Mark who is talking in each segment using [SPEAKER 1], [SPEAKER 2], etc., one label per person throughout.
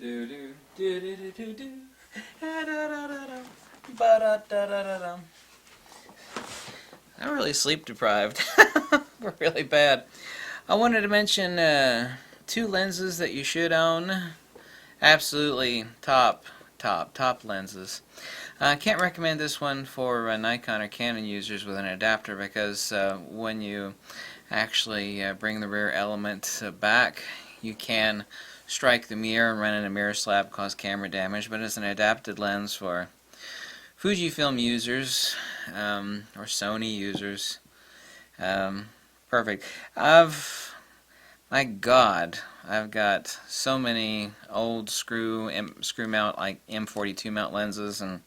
[SPEAKER 1] Do do do do do do do. Da da da da da. Ba da da da da da. I'm really sleep deprived. Really bad. I wanted to mention two lenses that you should own. Absolutely top lenses. I can't recommend this one for Nikon or Canon users with an adapter because when you actually bring the rear element back, you can strike the mirror and run in a mirror slap, cause camera damage. But as an adapted lens for Fujifilm users or Sony users, perfect. My God, I've got so many old screw mount like M42 mount lenses and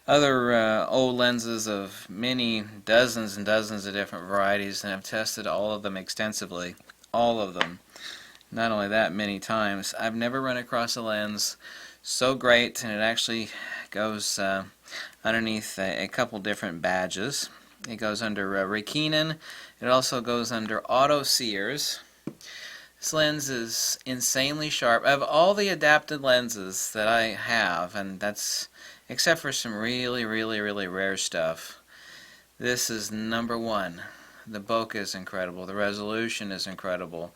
[SPEAKER 1] other old lenses of many dozens and dozens of different varieties, and I've tested all of them extensively. All of them. Not only that, many times. I've never run across a lens so great, and it actually goes underneath a couple different badges. It goes under Rikenon. It also goes under AUTO SEARS. This lens is insanely sharp. Of all the adapted lenses that I have, and that's except for some really rare stuff, this is number one. The bokeh is incredible. The resolution is incredible.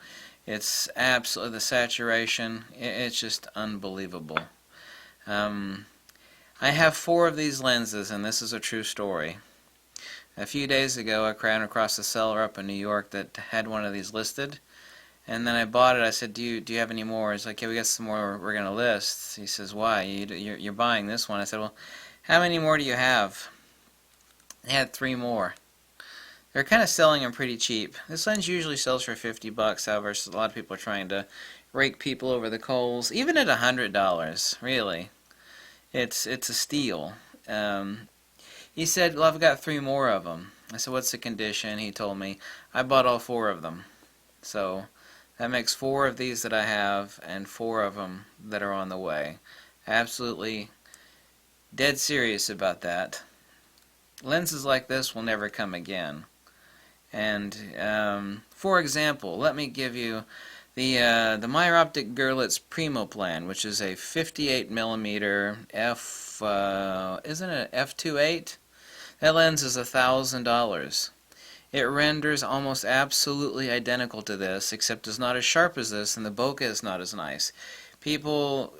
[SPEAKER 1] It's absolutely, the saturation, it's just unbelievable. I have 4 of these lenses, and this is a true story. A few days ago, I ran across a seller up in New York that had one of these listed. And then I bought it. I said, do you have any more? He's like, yeah, we got some more we're going to list. He says, why? You're buying this one. I said, well, how many more do you have? They had 3 more. They're kind of selling them pretty cheap. This lens usually sells for $50. However, a lot of people are trying to rake people over the coals. Even at $100, really. It's a steal. He said, well, I've got 3 more of them. I said, what's the condition? He told me, I bought all 4 of them. So that makes 4 of these that I have and 4 of them that are on the way. Absolutely dead serious about that. Lenses like this will never come again. And for example, let me give you the Meyer Optic Görlitz Primo Plan, which is a 58mm isn't it an f2.8? That lens is $1,000. It renders almost absolutely identical to this, except it's not as sharp as this, and the bokeh is not as nice. People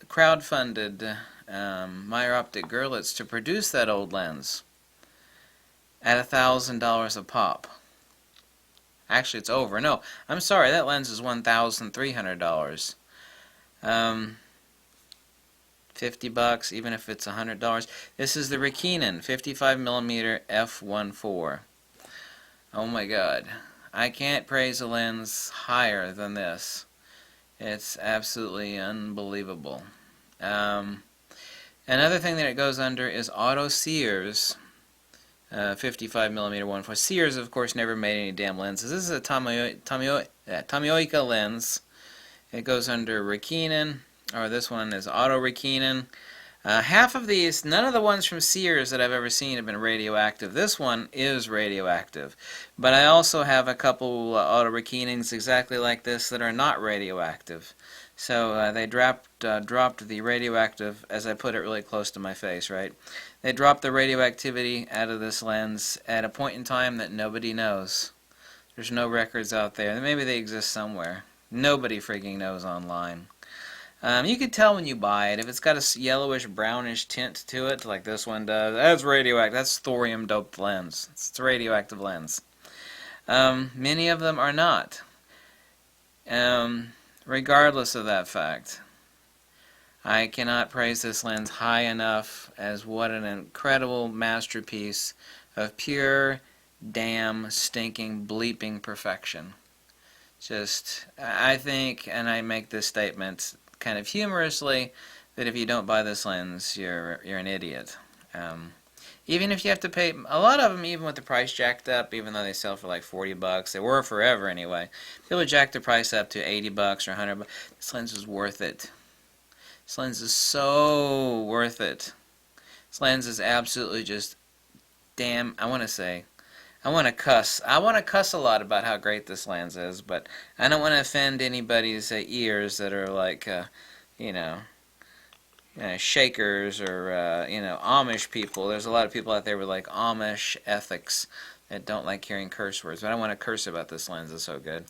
[SPEAKER 1] crowdfunded Meyer Optic Görlitz to produce that old lens at $1,000 a pop. Actually, it's over. No, I'm sorry, that lens is $1,300. $50, even if it's $100. This is the Rikenon 55mm f1.4. Oh my God, I can't praise a lens higher than this. It's absolutely unbelievable. Another thing that it goes under is AUTO SEARS 55mm 1.4. Sears, of course, never made any damn lenses. This is a Tomioka lens. It goes under Rikenon, or this one is AUTO Rikenon. Half of these, none of the ones from Sears that I've ever seen have been radioactive. This one is radioactive. But I also have a couple AUTO Rikenons exactly like this that are not radioactive. So they dropped the radioactive, as I put it really close to my face, right? They dropped the radioactivity out of this lens at a point in time that nobody knows. There's no records out there. Maybe they exist somewhere. Nobody freaking knows online. You can tell when you buy it. If it's got a yellowish, brownish tint to it, like this one does, that's radioactive. That's thorium-doped lens. It's a radioactive lens. Many of them are not. Regardless of that fact, I cannot praise this lens high enough as what an incredible masterpiece of pure, damn, stinking, bleeping perfection. Just, I think, and I make this statement kind of humorously, that if you don't buy this lens, you're an idiot. Even if you have to pay, a lot of them, even with the price jacked up, even though they sell for like $40, they were forever anyway. People jack the price up to $80 or $100. This lens is worth it. This lens is so worth it. This lens is absolutely just damn. I want to cuss. I want to cuss a lot about how great this lens is, but I don't want to offend anybody's ears that are like, you know, Shakers or Amish people. There's a lot of people out there with like Amish ethics that don't like hearing curse words, but I want to curse about this lens. It's so good.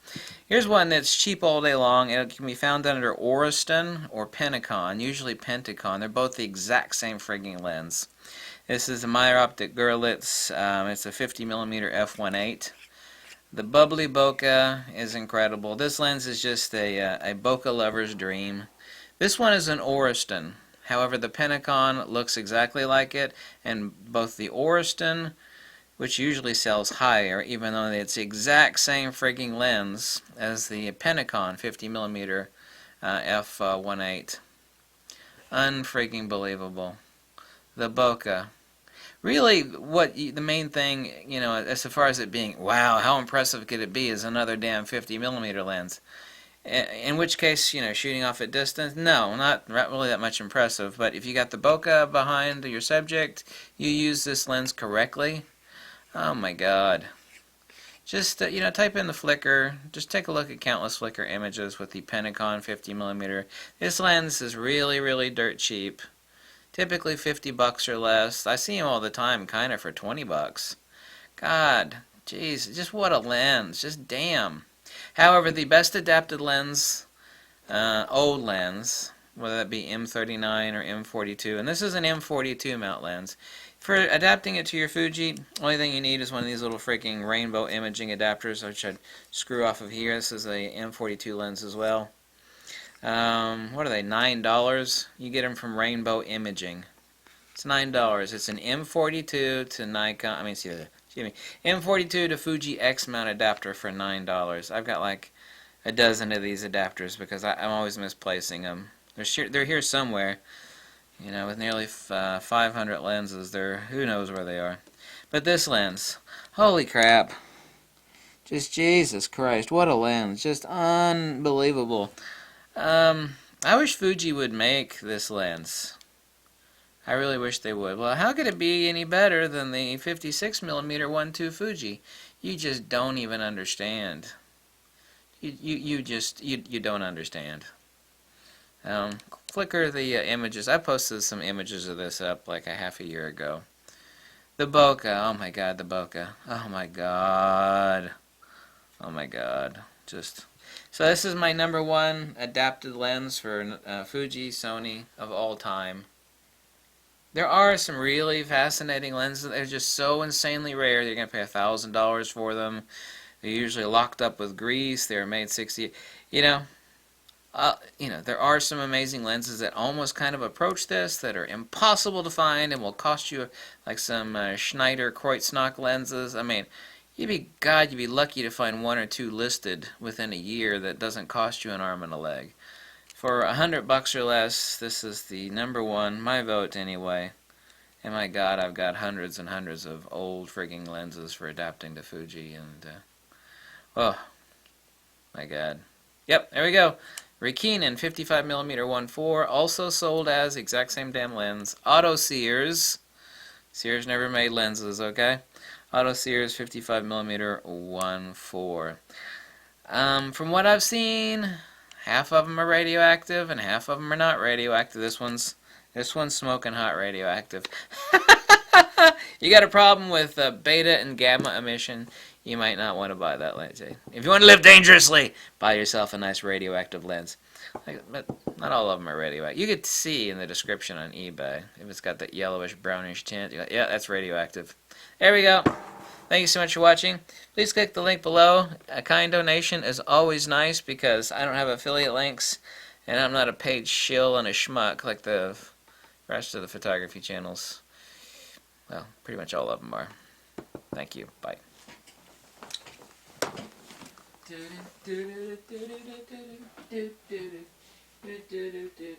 [SPEAKER 1] Here's one that's cheap all day long. It can be found under Oriston or PENTACON, usually PENTACON. They're both the exact same frigging lens. This is the Meyer Optic Görlitz. It's a 50mm f1.8. The bubbly bokeh is incredible. This lens is just a bokeh lover's dream. This one is an Oriston. However, the PENTACON looks exactly like it, and both the Oriston, which usually sells higher, even though it's the exact same frigging lens as the PENTACON 50mm f1.8. Unfrigging believable. The bokeh. Really, the main thing, as far as it being, wow, how impressive could it be, is another damn 50mm lens. In which case, shooting off at distance, no, not really that much impressive. But if you got the bokeh behind your subject, you use this lens correctly, oh my God. Just, type in the Flickr. Just take a look at countless Flickr images with the PENTACON 50mm. This lens is really, really dirt cheap. Typically $50 or less. I see them all the time, kind of for $20. God, jeez, just what a lens. Just damn. However, the best adapted lens, old lens, whether that be M39 or M42, and this is an M42 mount lens. For adapting it to your Fuji, only thing you need is one of these little freaking rainbow imaging adapters, which I'd screw off of here. This is a M42 lens as well. What are they, $9? You get them from Rainbow Imaging. It's $9. It's an M42 to Nikon, excuse me, M42 to Fuji X mount adapter for $9. I've got like a dozen of these adapters because I'm always misplacing them. They're here somewhere, with nearly 500 lenses. Who knows where they are. But this lens, holy crap. Just Jesus Christ, what a lens. Just unbelievable. I wish Fuji would make this lens. I really wish they would. Well, how could it be any better than the 56mm 1.2 Fuji? You just don't even understand. You don't understand. Flickr the images. I posted some images of this up like a half a year ago. The bokeh. Oh my God, the bokeh. Oh my God. Oh my God. So this is my #1 adapted lens for Fuji, Sony of all time. There are some really fascinating lenses. They're just so insanely rare. You're going to pay $1,000 for them. They're usually locked up with grease. They're made 60. There are some amazing lenses that almost kind of approach this that are impossible to find and will cost you like some Schneider Kreuznach lenses. You'd be lucky to find 1 or 2 listed within a year that doesn't cost you an arm and a leg. For $100 or less, this is the #1, my vote anyway. And my God, I've got hundreds and hundreds of old frigging lenses for adapting to Fuji, and oh my God. Yep, there we go. Rikenon 55mm 1.4, also sold as exact same damn lens. AUTO SEARS. Sears never made lenses, okay? AUTO SEARS 55mm 1.4. From what I've seen, half of them are radioactive and half of them are not radioactive. This one's smoking hot radioactive. You got a problem with beta and gamma emission, you might not want to buy that lens. If you want to live dangerously, buy yourself a nice radioactive lens. But not all of them are radioactive. You could see in the description on eBay if it's got that yellowish brownish tint. You're like, yeah, that's radioactive. There we go. Thank you so much for watching. Please click the link below. A kind donation is always nice because I don't have affiliate links and I'm not a paid shill and a schmuck like the rest of the photography channels. Well, pretty much all of them are. Thank you. Bye.